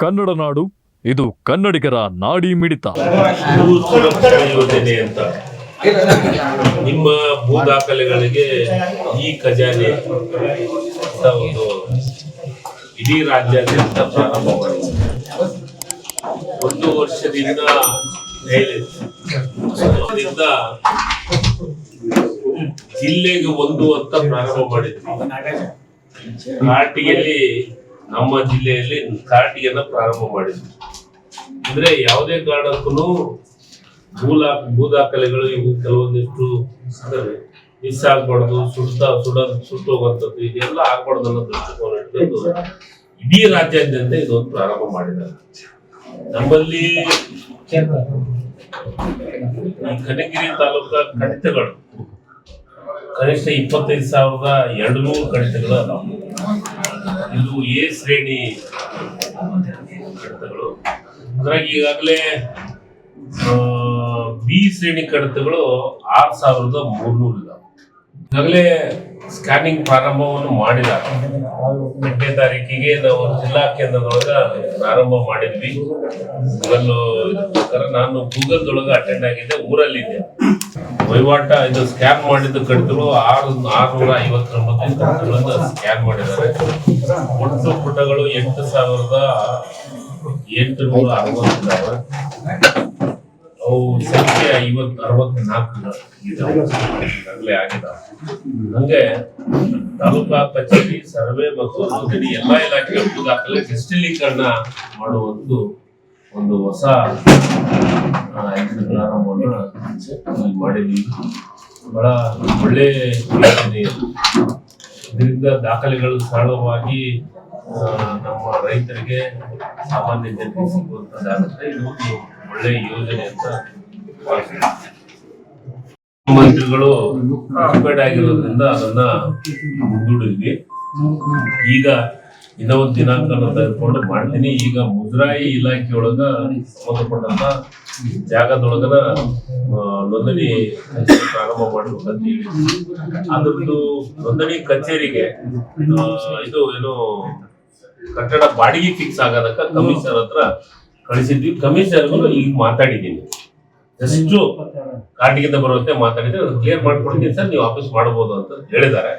ಕನ್ನಡ ನಾಡು, ಇದು ಕನ್ನಡಿಗರ ನಾಡಿ ಮಿಡಿತ. ಯೋಜನೆ ಅಂತ ನಿಮ್ಮ ಭೂ ದಾಖಲೆಗಳಿಗೆ ಈ ಖಜಾನೆ ಅಂತ ಒಂದು ಇಡೀ ರಾಜ್ಯಾದ್ಯಂತ ಪ್ರಾರಂಭ ಮಾಡಿದೆ. 1 ವರ್ಷದಿಂದ ಜಿಲ್ಲೆಗೆ 1 ಅಂತ ಪ್ರಾರಂಭ ಮಾಡಿದ್ವಿ. ಕಾರ್ಟಿಯಲ್ಲಿ ನಮ್ಮ ಜಿಲ್ಲೆಯಲ್ಲಿ ಕಾರ್ಟಿಯನ್ನ ಪ್ರಾರಂಭ ಮಾಡಿದ್ವಿ. ಅಂದ್ರೆ ಯಾವುದೇ ಕಾರಣಕ್ಕೂ ಭೂ ದಾಖಲೆಗಳು ಇವು ಕೆಲವೊಂದಿಷ್ಟು ಮಿಸ್ ಆಗ್ಬಾರ್ದು, ಸುಟ್ಟೋಗುವಂಥದ್ದು ಇದೆಲ್ಲ ಆಗ್ಬಾರ್ದು ಅನ್ನೋ ದೃಷ್ಟಿಕೋನ ಇಟ್ಕೊಂಡು ಇಡೀ ರಾಜ್ಯಾದ್ಯಂತ ಇದೊಂದು ಪ್ರಾರಂಭ ಮಾಡಿದ್ದಾರೆ. ನಮ್ಮಲ್ಲಿ ಈ ಕನಗಿರಿ ತಾಲೂಕಾ ಕಡಿತಗಳು ಕನಿಷ್ಠ 25,200 ಕಡಿತಗಳು ಅದಾವ. ಇದು ಎ ಶ್ರೇಣಿ ಕಡಿತಗಳು. ಅದ್ರಾಗ ಈಗಾಗಲೇ ಬಿ ಶ್ರೇಣಿ ಕಡಿತಗಳು 6,300 ಇದಾವೆ. ಈಗಾಗಲೇ ಸ್ಕ್ಯಾನಿಂಗ್ ಪ್ರಾರಂಭವನ್ನು ಮಾಡಿದ್ದಾರೆ. 8ನೇ ತಾರೀಕಿಗೆ ನಾವು ಜಿಲ್ಲಾ ಕೇಂದ್ರದೊಳಗ ಪ್ರಾರಂಭ ಮಾಡಿದ್ವಿ. ನಾನು ಗೂಗಲ್ದೊಳಗ ಅಟೆಂಡ್ ಆಗಿದ್ದೆ, ಊರಲ್ಲಿದ್ದೆ. ವಹಿವಾಟ ಇದು ಸ್ಕ್ಯಾನ್ ಮಾಡಿದ ಕಡಿತಗಳು 659 ಕಡಿತಗಳನ್ನ ಸ್ಕ್ಯಾನ್ ಮಾಡಿದ್ದಾರೆ. ಒಟ್ಟು ಪುಟಗಳು 8,860 ಇದಾವೆ. ಅವು ಸಂಖ್ಯೆ 64 ಈಗಾಗಲೇ ಆಗಿದಾವೆ. ಹಂಗೆ ತಾಲೂಕಾ ಕಚೇರಿ, ಸರ್ವೆ ಮತ್ತು ನೋಂದಣಿ ಎಲ್ಲಾ ಇಲಾಖೆಯ ಭೂ ದಾಖಲೆ ಡಿಜಿಟಲೀಕರಣ ಮಾಡುವಂತೂ ಒಂದು ಹೊಸ ಪ್ರಾರಂಭವನ್ನು ಮಾಡಿದ್ವಿ. ಬಹಳ ಒಳ್ಳೆ ಯೋಜನೆ. ಇದರಿಂದ ದಾಖಲೆಗಳು ಸರಳವಾಗಿ ನಮ್ಮ ರೈತರಿಗೆ, ಸಾಮಾನ್ಯ ಜನರಿಗೆ ಸಿಗುವಂತದ್ದಾಗುತ್ತೆ. ಇದು ಒಂದು ಒಳ್ಳೆ ಯೋಜನೆ ಅಂತ ಮಂತ್ರಿಗಳು ಆಕ್ಯುಪೈಡ್ ಆಗಿರೋದ್ರಿಂದ ಅದನ್ನ ಮುಂದೂಡಿದ್ವಿ. ಈಗ ಇನ್ನೊಂದು ದಿನಾಂಕನ ತೆಗೆದುಕೊಂಡು ಮಾಡ್ತೀನಿ. ಈಗ ಮುಜರಾಯಿ ಇಲಾಖೆಯೊಳಗ ಸಂಬಂಧಪಟ್ಟಂತ ಜಾಗದೊಳಗನ ನೋಂದಣಿ ಪ್ರಾರಂಭ ಮಾಡಬೇಕಂತ ಹೇಳಿ ಅದ್ರದ್ದು ನೋಂದಣಿ ಕಚೇರಿಗೆ ಇದು ಏನು ಕಟ್ಟಡ ಬಾಡಿಗೆ ಫಿಕ್ಸ್ ಆಗೋದಕ್ಕ ಕಮಿಷನರ್ ಹತ್ರ ಕಳಿಸಿದ್ವಿ. ಕಮಿಷನರ್ಗಳು ಈಗ ಮಾತಾಡಿದ್ದೀನಿ, ಎಷ್ಟು ಕಾರ್ಟಿಗಿಂತ ಬರುತ್ತೆ ಮಾತಾಡಿದ್ರೆ ಕ್ಲಿಯರ್ ಮಾಡ್ಕೊಡ್ತೀನಿ ಸರ್, ನೀವು ವಾಪಸ್ ಮಾಡಬಹುದು ಅಂತ ಹೇಳಿದ್ದಾರೆ.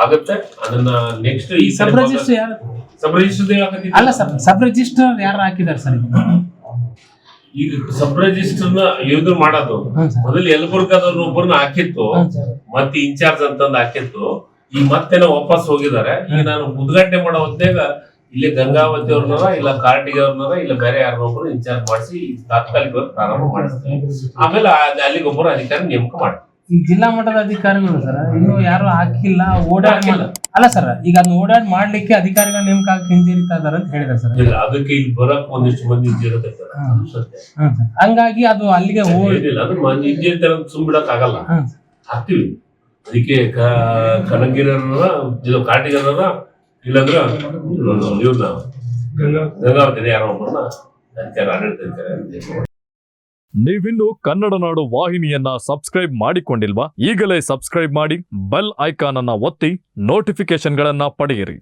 ಆಗುತ್ತೆ. ಅದನ್ನ ನೆಕ್ಸ್ಟ್ ಈ ಸಬ್ ರಿಜಿಸ್ಟರ್ ಅಲ್ಲ ಸರ್, ಸಬ್ ರಿಜಿಸ್ಟರ್ ಯಾರು ಹಾಕಿದ್ದಾರೆ ಸರ್? ಈಗ ಸಬ್ ರಿಜಿಸ್ಟರ್ ನ ಇದು ಮಾಡೋದು ಮೊದಲು ಯಲಬುರ್ಗಾದವ್ರನ್ನ ಒಬ್ಬರನ್ನ ಹಾಕಿತ್ತು, ಮತ್ತೆ ಇನ್ಚಾರ್ಜ್ ಅಂತಂದು ಹಾಕಿತ್ತು. ಈಗ ಮತ್ತೆ ವಾಪಸ್ ಹೋಗಿದ್ದಾರೆ. ಈಗ ನಾನು ಉದ್ಘಾಟನೆ ಮಾಡೋ ಹೊತ್ತಾಗ ಇಲ್ಲಿ ಗಂಗಾವತಿ ಅವ್ರನ್ನಾರ, ಇಲ್ಲ ಕಾರ್ಟಿಗೆ ಅವ್ರನ್ನಾರ, ಇಲ್ಲ ಬೇರೆ ಯಾರನ್ನೊಬ್ಬರು ಇನ್ಚಾರ್ಜ್ ಮಾಡಿಸಿ ತಾತ್ಕಾಲಿಕವಾಗಿ ಪ್ರಾರಂಭ ಮಾಡಿಸ್ತಾರೆ. ಆಮೇಲೆ ಅಲ್ಲಿಗೆ ಒಬ್ಬರು ಅಧಿಕಾರಿ ನೇಮಕ ಮಾಡ್ತಾರೆ. ಈ ಜಿಲ್ಲಾ ಮಟ್ಟದ ಅಧಿಕಾರಿಗಳು ಸರ್ ಇನ್ನು ಯಾರು ಹಾಕಿಲ್ಲ, ಓಡಾಡಿಲ್ಲ. ಅಲ್ಲ ಸರ್, ಈಗ ಅದನ್ನ ಓಡಾಡಿ ಮಾಡ್ಲಿಕ್ಕೆ ಅಧಿಕಾರಿಗಳ ನೇಮಕ ಆಗಿ ಹಿಂಜರಿತಾ ಇದಾರೆ ಅಂತ ಹೇಳಿದ್ರೆ ಸರ್. ಇಲ್ಲ, ಅದಕ್ಕೆ ಇಲ್ಲಿ ಬರಕ್ ಒಂದಿಷ್ಟು ಮಂದಿ ಹಿಂಜರಿತಾರೆ. ಹಂಗಾಗಿ ಅದು ಅಲ್ಲಿಗೆ ಹೋಗಿಲ್ಲ. ಅದು ಹಿಂಜರಿತಾರೆ ಅಂತ ಸುಮ್ಬಿಡಕ್ ಆಗಲ್ಲ, ಹಾಕ್ತಿವಿ. ಅದಕ್ಕೆ ಕನಗಿರ ಕಾರ್ಟಿಗರ ಇಲ್ಲಾಂದ್ರೆ ಇವ್ರನ್ನ ಗಂಗಾವತಿ ಯಾರೋ ಒಬ್ಬರನ್ನ ಅಧಿಕಾರ ಆಡಳಿತ ಇರ್ತಾರೆ. ನೀವಿನ್ನು ಕನ್ನಡ ನಾಡು ವಾಹಿನಿಯನ್ನ ಸಬ್ಸ್ಕ್ರೈಬ್ ಮಾಡಿಕೊಂಡಿಲ್ವಾ? ಈಗಲೇ ಸಬ್ಸ್ಕ್ರೈಬ್ ಮಾಡಿ, ಬೆಲ್ ಐಕಾನ್ ಅನ್ನ ಒತ್ತಿ ನೋಟಿಫಿಕೇಶನ್ಗಳನ್ನ ಪಡೆಯಿರಿ.